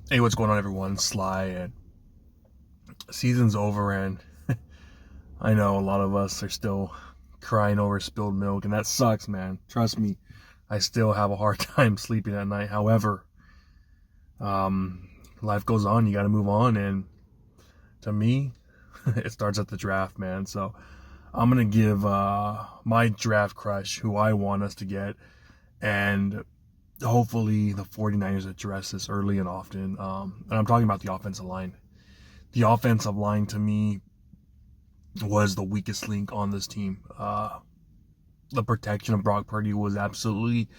Hey, what's going on, everyone? Sly, and season's over, and I know a lot of us are still crying over spilled milk, and that sucks, man. Trust me, I still have a hard time sleeping at night. However, life goes on. You got to move on, and to me, it starts at the draft, man. So I'm gonna give my draft crush, who I want us to get, and hopefully the 49ers address this early and often. And I'm talking about the offensive line. The offensive line, to me, was the weakest link on this team. The protection of Brock Purdy was absolutely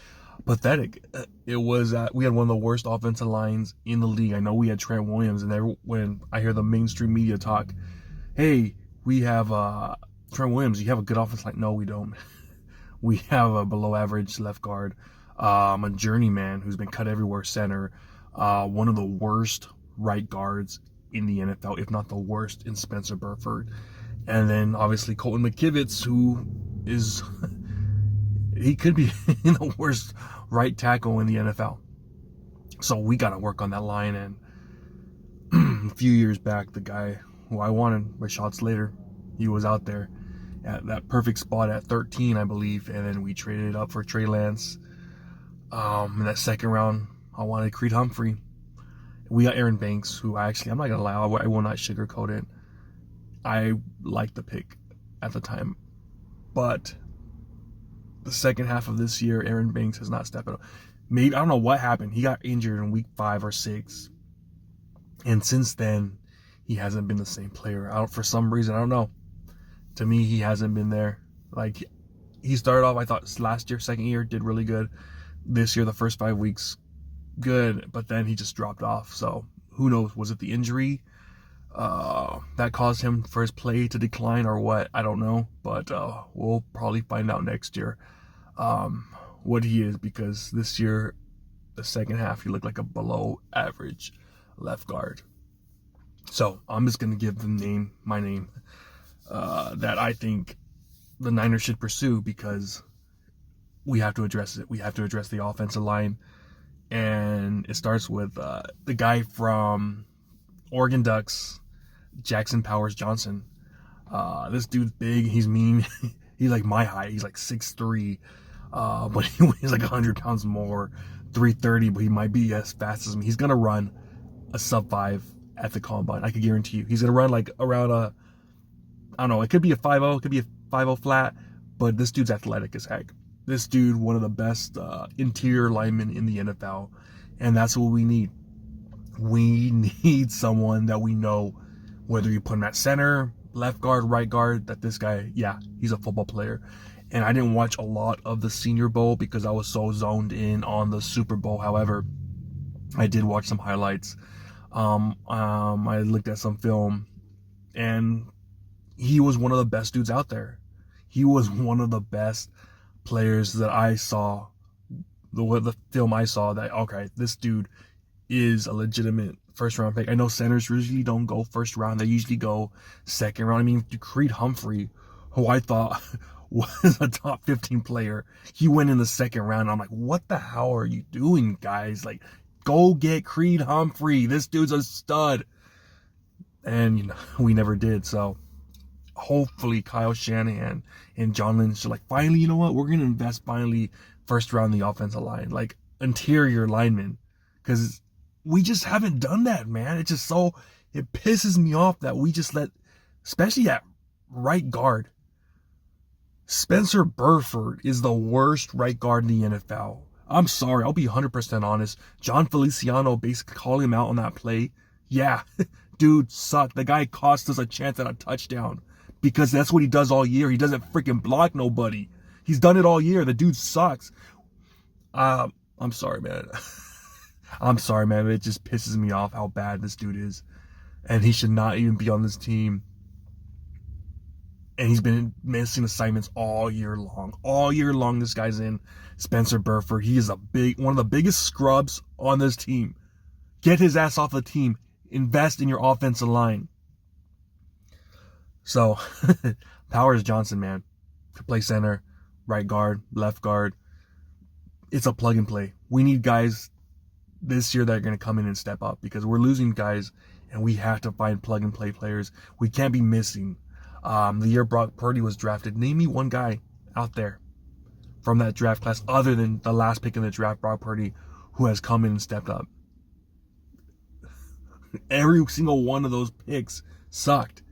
pathetic. It was we had one of the worst offensive lines in the league. I know we had Trent Williams, and when I hear the mainstream media talk, hey, we have Trent Williams, you have a good offensive line. No, we don't. We have a below average left guard, a journeyman who's been cut everywhere center, one of the worst right guards in the NFL, if not the worst, in Spencer Burford. And then obviously Colton McKivitz, who is he could be the worst right tackle in the NFL. So we got to work on that line. And a few years back, the guy who I wanted, Rashad Slater, he was out there at that perfect spot at 13, I believe, and then we traded it up for Trey Lance. In that second round, I wanted Creed Humphrey. We got Aaron Banks, who I'm not gonna lie, I will not sugarcoat it. I liked the pick at the time, but the second half of this year, Aaron Banks has not stepped up. Maybe I don't know what happened. He got injured in week 5 or 6, and since then, he hasn't been the same player. For some reason, I don't know. To me, he hasn't been there. Like, he started off, I thought last year, second year, did really good. This year, the first 5 weeks, good, but then he just dropped off. So who knows? Was it the injury that caused him for his play to decline, or what? I don't know, but we'll probably find out next year what he is, because this year, the second half, he looked like a below average left guard. So I'm just gonna give my name, that I think the Niners should pursue, because we have to address it. We have to address the offensive line, and it starts with the guy from Oregon Ducks, Jackson Powers Johnson. This dude's big. He's mean. He's like my height. He's like 6'3", but he weighs like 100 pounds more, 330. But he might be as fast as me. He's gonna run a sub-5 at the combine. I can guarantee you. He's gonna run like around I don't know. It could be a 5.0. It could be a 5.0 flat. But this dude's athletic as heck. This dude, one of the best interior linemen in the NFL, and that's what we need. We need someone that we know, whether you put him at center, left guard, right guard, that this guy, yeah, he's a football player. And I didn't watch a lot of the Senior Bowl because I was so zoned in on the Super Bowl. However, I did watch some highlights. I looked at some film, and he was one of the best dudes out there. He was one of the best players that I saw, the film I saw, that, okay, this dude is a legitimate first round pick. I know centers usually don't go first round. They usually go second round. I mean, Creed Humphrey, who I thought was a top 15 player, he went in the second round. I'm like, what the hell are you doing, guys? Like, go get Creed Humphrey. This dude's a stud. And, we never did. So hopefully Kyle Shanahan and John Lynch are like, finally, you know what? We're going to invest finally first round the offensive line, like interior linemen, because we just haven't done that, man. It's just it pisses me off that we just let, especially at right guard, Spencer Burford is the worst right guard in the NFL. I'm sorry, I'll be 100% honest. John Feliciano basically calling him out on that play. Yeah, dude sucked. The guy cost us a chance at a touchdown, because that's what he does all year. He doesn't freaking block nobody. He's done it all year. The dude sucks. I'm sorry, man. I'm sorry, man. It just pisses me off how bad this dude is. And he should not even be on this team. And he's been missing assignments all year long. All year long, this guy's in. Spencer Burford. He is one of the biggest scrubs on this team. Get his ass off the team. Invest in your offensive line. So, Powers Johnson, man, to play center, right guard, left guard. It's a plug and play. We need guys this year that are going to come in and step up, because we're losing guys and we have to find plug and play players. We can't be missing. The year Brock Purdy was drafted, name me one guy out there from that draft class other than the last pick in the draft, Brock Purdy, who has come in and stepped up. Every single one of those picks sucked.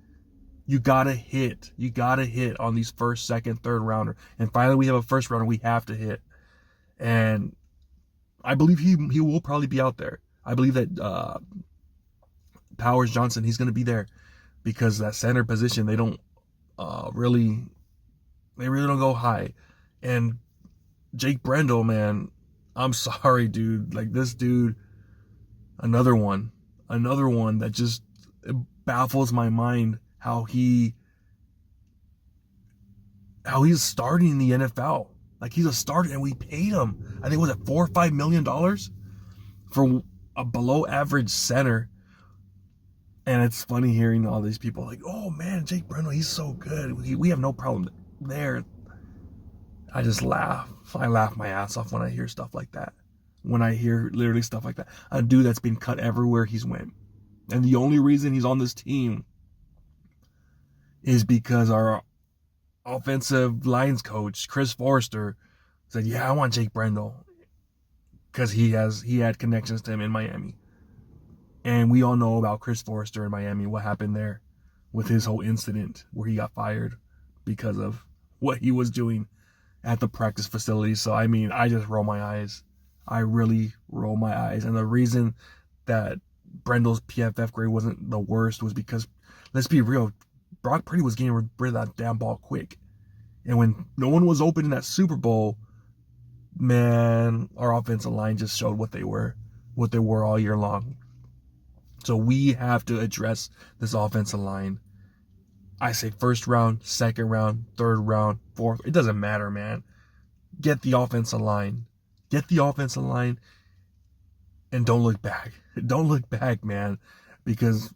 You gotta hit. You gotta hit on these first, second, third rounder. And finally, we have a first rounder we have to hit. And I believe he will probably be out there. I believe that Powers Johnson, he's going to be there, because that center position, they don't really don't go high. And Jake Brendel, man, I'm sorry, dude. Like, this dude, another one that just baffles my mind, how he's starting in the NFL. Like, he's a starter, and we paid him, I think, was it $4 or $5 million for a below average center. And it's funny hearing all these people like, oh man, Jake Brendel, he's so good, we have no problem there. I just laugh. I laugh my ass off when I hear stuff like that. When I hear literally stuff like that. A dude that's been cut everywhere he's went. And the only reason he's on this team is because our offensive lines coach, Chris Forrester, said, yeah, I want Jake Brendel, because he had connections to him in Miami. And we all know about Chris Forrester in Miami, what happened there with his whole incident where he got fired because of what he was doing at the practice facility. So, I mean, I just roll my eyes. I really roll my eyes. And the reason that Brendel's PFF grade wasn't the worst was because, let's be real, Brock Purdy was getting rid of that damn ball quick. And when no one was open in that Super Bowl, man, our offensive line just showed what they were all year long. So we have to address this offensive line. I say first round, second round, third round, fourth. It doesn't matter, man. Get the offensive line. Get the offensive line, and don't look back. Don't look back, man, because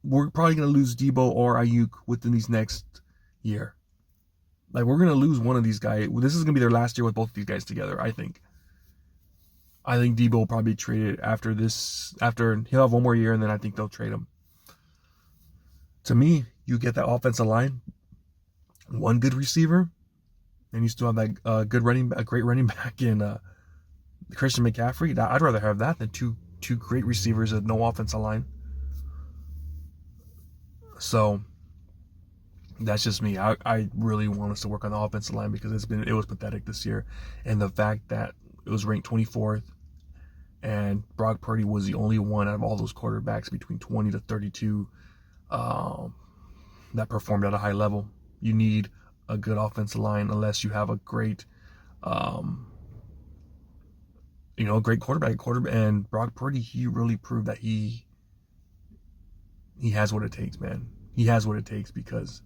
we're probably going to lose Debo or Ayuk within these next year. Like, we're going to lose one of these guys. This is going to be their last year with both of these guys together, I think. I think Debo will probably be traded after this. After he'll have one more year, and then I think they'll trade him. To me, you get that offensive line, one good receiver, and you still have that a great running back in Christian McCaffrey. I'd rather have that than two great receivers and no offensive line. So that's just me. I really want us to work on the offensive line, because it was pathetic this year, and the fact that it was ranked 24th, and Brock Purdy was the only one out of all those quarterbacks between 20 to 32 that performed at a high level. You need a good offensive line unless you have a great, great quarterback. And Brock Purdy, he really proved that he has what it takes, man. He has what it takes, because,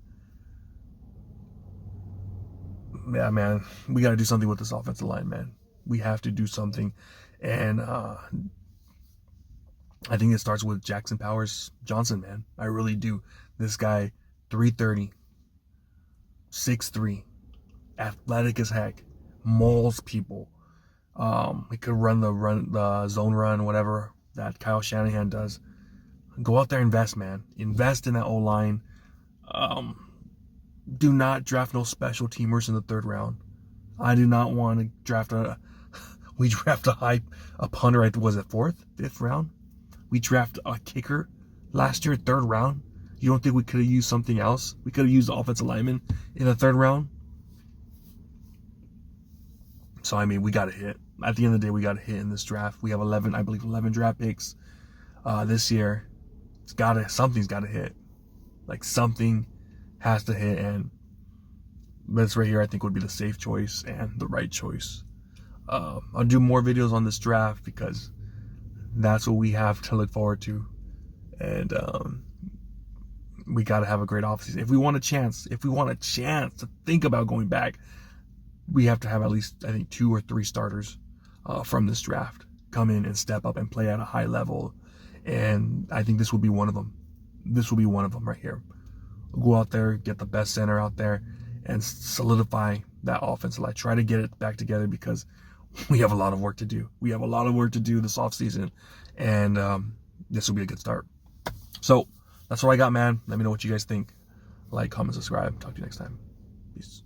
yeah, man, we got to do something with this offensive line, man. We have to do something. And I think it starts with Jackson Powers Johnson, man. I really do. This guy, 330, 6'3", athletic as heck, mauls people. He could run the zone run, whatever that Kyle Shanahan does. Go out there, invest, man. Invest in that O-line. Do not draft no special teamers in the third round. I do not want to draft we draft a punter, was it fourth, fifth round? We draft a kicker last year, third round. You don't think we could have used something else? We could have used the offensive lineman in the third round. So, I mean, we got to hit. At the end of the day, we got to hit in this draft. We have 11 draft picks this year. Something's got to hit. Like, something has to hit, and this right here, I think, would be the safe choice and the right choice. I'll do more videos on this draft, because that's what we have to look forward to. And we got to have a great offseason. If we want a chance to think about going back, we have to have at least, I think, 2 or 3 starters from this draft come in and step up and play at a high level. And I think this will be one of them. This will be one of them right here. Go out there, get the best center out there, and solidify that offensive line. Try to get it back together, because we have a lot of work to do. We have a lot of work to do this offseason, and this will be a good start. So that's what I got, man. Let me know what you guys think. Like, comment, subscribe. Talk to you next time. Peace.